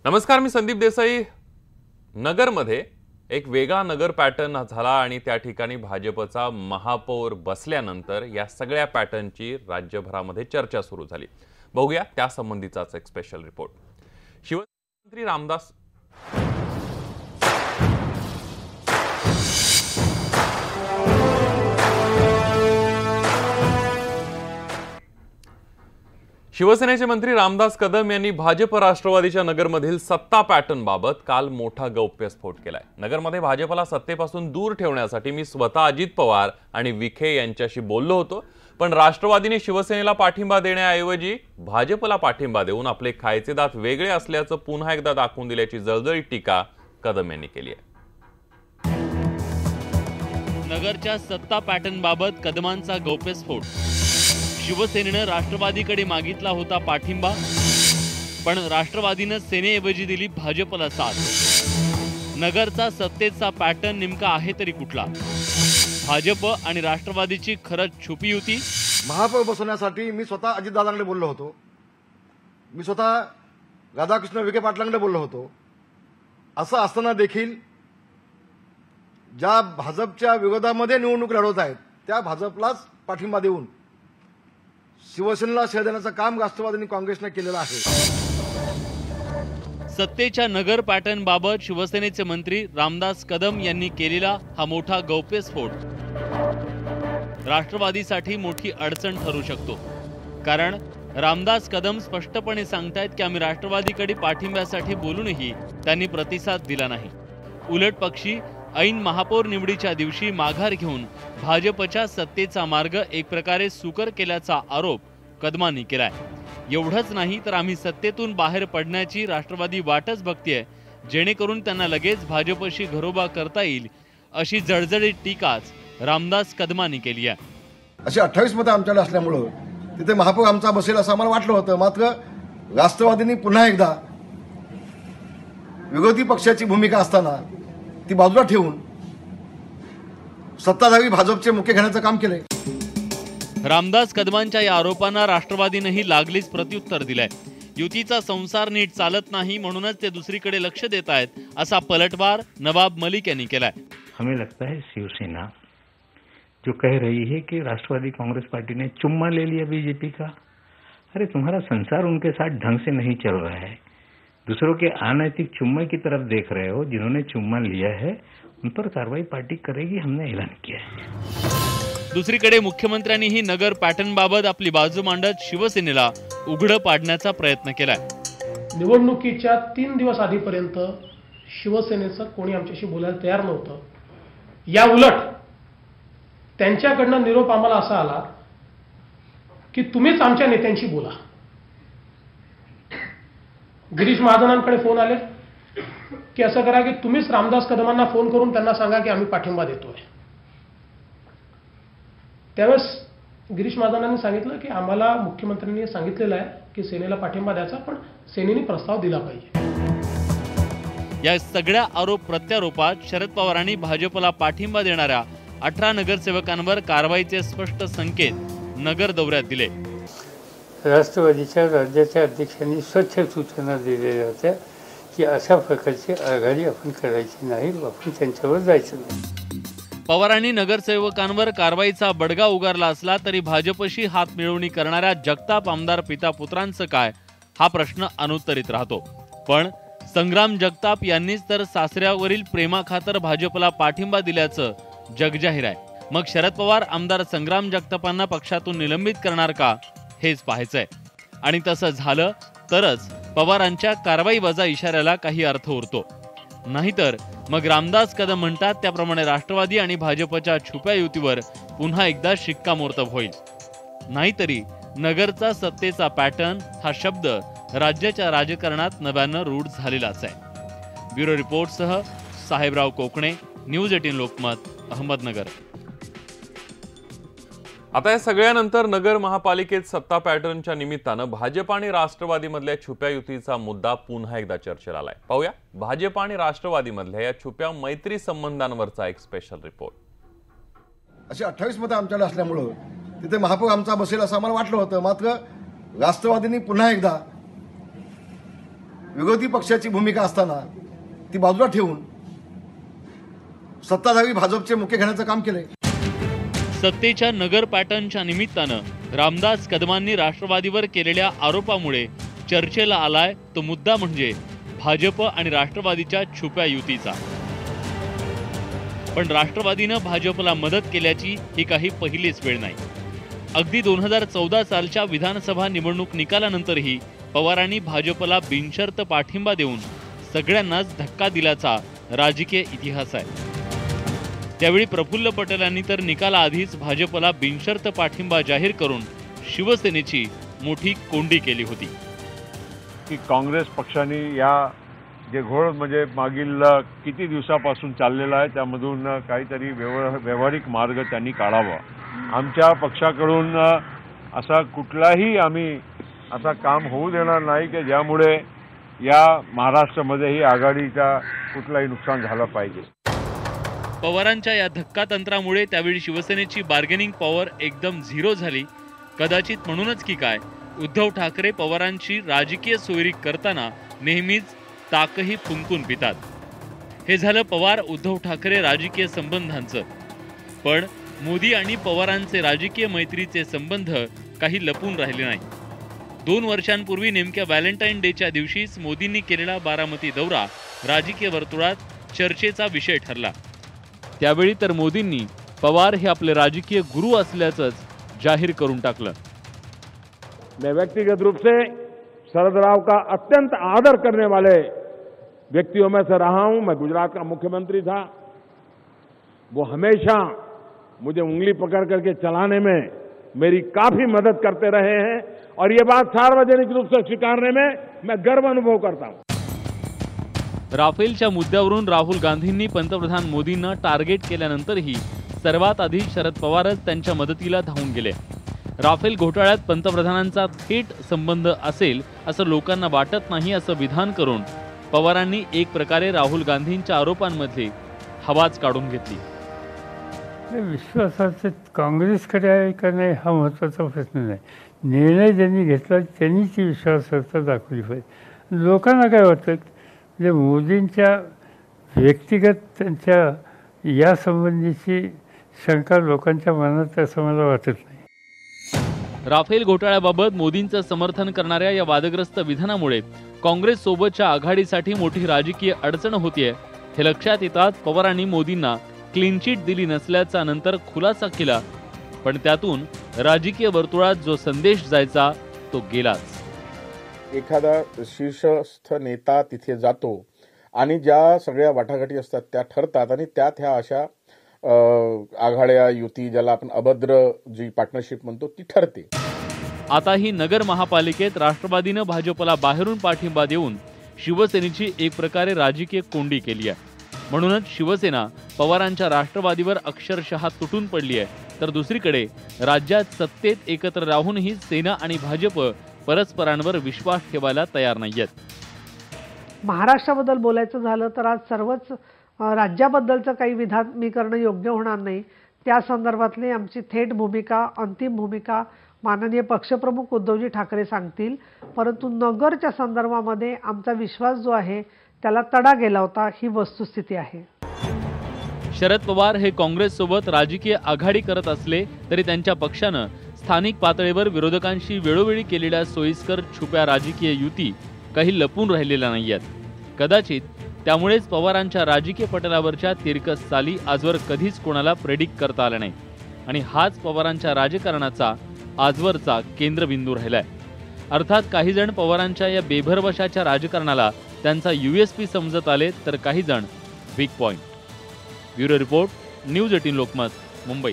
नमस्कार, मी संदीप देसाई। नगरमध्ये एक वेगळा नगर पॅटर्न झाला आणि त्या ठिकाणी भाजपचा महापौर बसल्यानंतर या सगळ्या पॅटर्नची राज्यभरामध्ये चर्चा सुरू झाली। बघूया त्या संबंधीचाच एक स्पेशल रिपोर्ट। शिवसेना मंत्री रामदास शिवसेनेचे मंत्री रामदास कदम यांनी भाजप राष्ट्रवादीच्या नगरमधील सत्ता पॅटर्न बाबत काल मोठा गौप्यस्फोट केलाय। नगरमध्ये भाजपला सत्तेपासून दूर ठेवण्यासाठी मी स्वतः अजित पवार आणि विखे यांच्याशी बोललो होतो, पण राष्ट्रवादीने शिवसेनेला पाठिंबा देण्याऐवजी भाजपला पाठिंबा देऊन आपले खायचे दात वेगळे असल्याचं पुन्हा एकदा दाखवून दिल्याची जळजळीत टीका कदम यांनी केली आहे। नगरच्या सत्ता पॅटर्न बाबत कदमांचा गौप्यस्फोट। शिवसेनेनं राष्ट्रवादीकडे मागितला होता पाठिंबा, पण राष्ट्रवादीनं सेनेऐवजी दिली भाजपला साथ। नगरचा सत्तेचा पॅटर्न नेमका आहे तरी कुठला? भाजप आणि राष्ट्रवादीची खरंच छुपी युती? महापौर बसवण्यासाठी मी स्वतः अजितदादांकडे बोललो होतो, मी स्वतः राधाकृष्ण विखे पाटलांकडे बोललो होतो। असं असताना देखील ज्या भाजपच्या विरोधामध्ये निवडणूक लढवत आहेत त्या भाजपलाच पाठिंबा देऊन शिवसेनेला शह देण्याचं काम राष्ट्रवादी आणि काँग्रेसने केलेलं आहे। सत्तेच्या नगर पॅटर्न बाबत शिवसेनेचे मंत्री रामदास कदम यांनी केलेला हा मोठा गौप्यस्फोट राष्ट्रवादीसाठी मोठी अडचण ठरू शकतो। कारण रामदास कदम स्पष्टपणे सांगतायत की आम्ही राष्ट्रवादीकडे पाठिंब्यासाठी बोलूनही त्यांनी प्रतिसाद दिला नाही। उलट पक्षी ऐन महापौर निवडीच्या दिवशी माघार घेऊन भाजपच्या सत्तेचा मार्ग एक प्रकारे सुकर केल्याचा आरोप कदमांनी केलाय। एवढंच नाही तर आम्ही सत्तेतून बाहेर पडण्याची राष्ट्रवादी वाटच बघतेय, जेणेकरून त्यांना लगेच भाजपशी घरोबा करता येईल, अशी जळजळीत टीकाच रामदास कदमांनी केली आहे। अशी 28 मतं आमच्याकडे असल्यामुळे तिथे महापौर आमचा बसेल असं आम्हाला वाटलं होतं। मात्र राष्ट्रवादींनी पुन्हा एकदा विरोधी पक्षाची भूमिका असताना ती बाजूला ठेवून सत्ताधारी भाजपचे मुख्य घेण्याचं काम केलंय। रामदास कदमांच्या या आरोपांना राष्ट्रवादीनेही लागलीच प्रत्युत्तर दिलंय। युतीचा संसार नीट चालत नाही, म्हणूनच ते दुसरीकडे लक्ष देत आहेत, असा पलटवार नवाब मलिक यांनी केलाय। हमें लगता है शिवसेना जो कह रही है कि राष्ट्रवादी कांग्रेस पार्टी ने चुम्मा ले लिया बीजेपी का, अरे तुम्हारा संसार उनके साथ ढंग से नहीं चल रहा है। दूसरों के अनैतिक चुम्मे की तरफ देख रहे हो। जिन्होंने चुम्मा लिया है उन पर कार्रवाई पार्टी करेगी, हमने ऐलान किया है। दुसरीकडे मुख्यमंत्र्यांनीही नगर पॅटर्न बाबत आपली बाजू मांडत शिवसेनेला उघडं पाडण्याचा प्रयत्न केलाय। निवडणुकीच्या 3 दिवस आधीपर्यंत शिवसेनेचं कोणी आमच्याशी बोलायला तयार नव्हतं। या उलट त्यांच्याकडनं निरोप आम्हाला असा आला की तुम्हीच आमच्या नेत्यांशी बोला। गिरीश महाजनांकडे फोन आले की असं करा की तुम्हीच रामदास कदमांना फोन करून त्यांना सांगा की आम्ही पाठिंबा देतोय। त्यावेळेस गिरीश महाजनांनी सांगितलं की आम्हाला मुख्यमंत्र्यांनी सांगितलेलं आहे की सेनेला पाठिंबा द्यायचा, पण सेनेने प्रस्ताव दिला पाहिजे। या सगळ्या आरोप प्रत्यारोपात शरद पवारांनी भाजपला पाठिंबा देणाऱ्या 18 नगरसेवकांवर कारवाईचे स्पष्ट संकेत नगर दौऱ्यात दिले। राष्ट्रवादीच्या राज्याच्या अध्यक्षांनी स्वच्छ सूचना दिलेल्या होत्या की अशा प्रकारची आघाडी आपण करायची नाही, आपण त्यांच्यावर जायचं नाही। पवारांनी नगरसेवकांवर कारवाईचा बडगा उगारला असला तरी भाजपशी हात मिळवणी करणाऱ्या जगताप आमदार पिता पुत्रांचं काय, हा प्रश्न अनुत्तरित राहतो। पण संग्राम जगताप यांनीच तर सासऱ्यावरील प्रेमाखातर भाजपला पाठिंबा दिल्याचं जगजाहीर आहे। मग शरद पवार आमदार संग्राम जगतापांना पक्षातून निलंबित करणार का, हेच पाहायचंय। आणि तसं झालं तरच पवारांच्या कारवाई वजा इशाऱ्याला काही अर्थ उरतो। नाहीतर मग रामदास कदम म्हणतात त्याप्रमाणे राष्ट्रवादी आणि भाजपच्या छुप्या युतीवर पुन्हा एकदा शिक्कामोर्तब होईल। नाहीतरी नगरचा सत्तेचा पॅटर्न हा शब्द राज्याच्या राजकारणात नव्यानं रूढ झालेलाच आहे। ब्युरो रिपोर्टसह साहेबराव कोकणे, न्यूज 18 लोकमत, अहमदनगर। आता या सगळ्यानंतर नगर महापालिकेत सत्ता पॅटर्नच्या निमित्तानं भाजप आणि राष्ट्रवादीमधल्या छुप्या युतीचा मुद्दा पुन्हा एकदा चर्चेला आलाय। पाहूया भाजप आणि राष्ट्रवादीमधल्या या छुप्या मैत्री संबंधांवरचा एक स्पेशल रिपोर्ट। अशी 28 मतं आमच्याकडे असल्यामुळे तिथे महापौर आमचा बसेल असं आम्हाला वाटलं होतं। मात्र राष्ट्रवादींनी पुन्हा एकदा विरोधी पक्षाची भूमिका असताना ती बाजूला ठेवून सत्ताधारी भाजपचे मुख्य घेण्याचं काम केलंय. सत्तेच्या नगर पॅटर्नच्या निमित्तानं रामदास कदमांनी राष्ट्रवादीवर केलेल्या आरोपामुळे चर्चेला आलाय तो मुद्दा म्हणजे भाजप आणि राष्ट्रवादीच्या छुप्या युतीचा. पण राष्ट्रवादीनं भाजपला मदत केल्याची ही काही पहिलीच वेळ नाही. अगदी 2014 सालच्या विधानसभा निवडणूक निकालानंतरही पवारांनी भाजपला बिनशर्त पाठिंबा देऊन सगळ्यांनाच धक्का दिल्याचा राजकीय इतिहास आहे. त्यावेळी प्रफुल्ल पटेलांनी तर निकालाआधीच भाजपला बिनशर्त पाठिंबा जाहीर करून शिवसेनेची मोठी कोंडी केली होती. की काँग्रेस पक्षाने या जे घोळ म्हणजे मागील किती दिवसापासून चाललेला आहे त्यामधून काहीतरी व्यावहारिक मार्ग त्यांनी काढावा. आमच्या पक्षाकडून असा कुठलाही आम्ही असा काम होऊ देणार नाही की ज्यामुळे या महाराष्ट्रामध्ये ही आघाडीचा कुठलाही नुकसान झालं पाहिजे. पवारांच्या या धक्कातंत्रामुळे त्यावेळी शिवसेनेची बार्गेनिंग पॉवर एकदम झिरो झाली. कदाचित म्हणूनच की काय उद्धव ठाकरे पवारांची राजकीय सोयरी करताना नेहमीच ताकही फुंकून पितात. हे झालं पवार उद्धव ठाकरे राजकीय संबंधांचं. पण मोदी आणि पवारांचे राजकीय मैत्रीचे संबंध काही लपून राहिले नाही. 2 वर्षांपूर्वी नेमक्या व्हॅलेंटाईन डेच्या दिवशीच मोदींनी केलेला बारामती दौरा राजकीय वर्तुळात चर्चेचा विषय ठरला. त्यावेळी तर मोदींनी पवार हे आपले राजकीय गुरु असल्याचंच जाहीर करून टाकलं. मैं व्यक्तिगत रूप से शरद राव का अत्यंत आदर करने वाले व्यक्तियों में से रहा हूं. मैं गुजरात का मुख्यमंत्री था. वो हमेशा मुझे उंगली पकड़ करके चलाने में मेरी काफी मदद करते रहे हैं और ये बात सार्वजनिक रूप से स्वीकारने में मैं गर्व अनुभव करता हूं. राफेलच्या मुद्द्यावरून राहुल गांधींनी पंतप्रधान मोदींना टार्गेट केल्यानंतरही सर्वात आधी शरद पवारच त्यांच्या मदतीला धावून गेले. राफेल घोटाळ्यात पंतप्रधानांचा थेट संबंध असेल असं लोकांना वाटत नाही असं विधान करून पवारांनी एक प्रकारे राहुल गांधींच्या आरोपांमध्ये हवाच काढून घेतली. विश्वासाचं काँग्रेसकडे आहे का नाही हा महत्त्वाचा प्रश्न नाही. निर्णय ज्यांनी घेतला त्यांनी ती विश्वासार्हता दाखवली पाहिजे. लोकांना काय वाटतं म्हणजे मोदींच्या व्यक्तिगत त्यांच्या या संबंधीची शंका लोकांच्या मनात असं मला वाटत नाही. राफेल घोटाळ्याबाबत मोदींचं समर्थन करणाऱ्या या वादग्रस्त विधानामुळे काँग्रेस सोबतच्या आघाडीसाठी मोठी राजकीय अडचण होतीये. हे लक्षात येताच पवारांनी मोदींना क्लीन चिट दिली नसल्याचा नंतर खुलासा केला. पण त्यातून राजकीय वर्तुळात जो संदेश जायचा तो गेलाच. एखादा शीर्षस्थ नेता तिथे जातो आणि ज्या सगळ्या वाटाघाटी असतात त्या ठरतात आणि त्यात ह्या अशा आघाड्या युती ज्याला आपण अभद्र जी पार्टनरशिप म्हणतो ती ठरते. आता ही नगर महापालिकेत राष्ट्रवादीनं भाजपला बाहेरून पाठिंबा देऊन शिवसेनेची एक प्रकारे राजकीय कोंडी केली आहे. म्हणूनच शिवसेना पवारांच्या राष्ट्रवादीवर अक्षरशः तुटून पडली आहे. तर दुसरीकडे राज्यात सत्तेत एकत्र राहूनही सेना आणि भाजप परस्परांवर विश्वास ठेवायला तयार नाहीयेत. महाराष्ट्राबद्दल बोलायचं झालं तर आज सर्वच राज्याबद्दलचं काही विधान मी करणं योग्य होणार नाही. त्या संदर्भातली आमची थेट भूमिका, अंतिम भूमिका माननीय पक्षप्रमुख उद्धवजी ठाकरे सांगतील. परंतु नगरच्या संदर्भामध्ये आमचा विश्वास जो आहे त्याला तडा गेला होता, ही वस्तुस्थिती आहे. शरद पवार हे काँग्रेससोबत राजकीय आघाडी करत असले तरी त्यांच्या पक्षानं स्थानिक पातळीवर विरोधकांशी वेळोवेळी केलेल्या सोयीस्कर छुप्या राजकीय युती काही लपून राहिलेल्या नाहीयेत. कदाचित त्यामुळेच पवारांच्या राजकीय पटलावरच्या तिरकस चाली आजवर कधीच कोणाला प्रेडिक्ट करता आला नाही आणि हाच पवारांच्या राजकारणाचा आजवरचा केंद्रबिंदू राहिलाय. अर्थात काही जण पवारांच्या या बेभरवशाच्या राजकारणाला त्यांचा USP समजत आले तर काही जण week point. Bureau report, news 18 Lokmat, Mumbai.